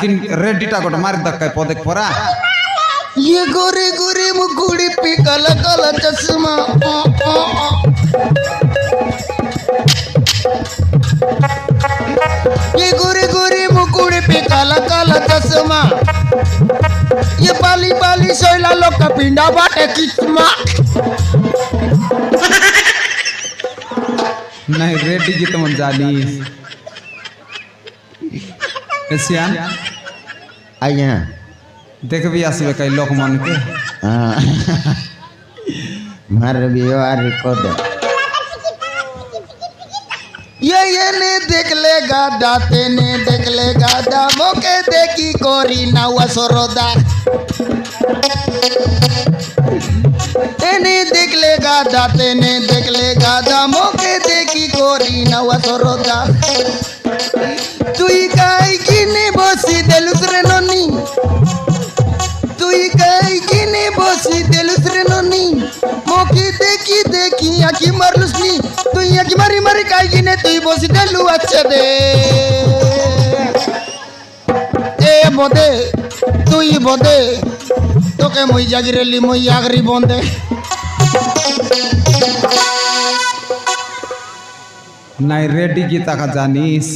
रेडीटा गोटे मारी दक्का पदेक परा ये गोरे गोरे मुकुड़ी पे काला काला चश्मा ये गोरे गोरे मुकुड़ी पे काला काला चश्मा ये बाली बाली सोयला लोग का पिंडा बाटे किस्मा नहीं रेडी की तुम जानी एशियन आया देख भी आसबे कई लोक मन के मार बिहार को दे ये ने देख लेगा दाते ने देख लेगा दामो के देखी कोरी नावा सरोदा ने देख लेगा दाते ने देख लेगा दामो के देखी कोरी नावा सरोदा तुई काई किने बसी देलुसरे ननी तुई काई किने बसी देलुसरे ननी मोकी देखी देखी आखी मारलुसनी तुई आखी मारी मारी काई किने तुई बसी देलु अच्छे दे ए बोदे तुई बोदे तोके मुई जागिरेली मुई आगरी बोंदे नहीं रेडी की तक जानीस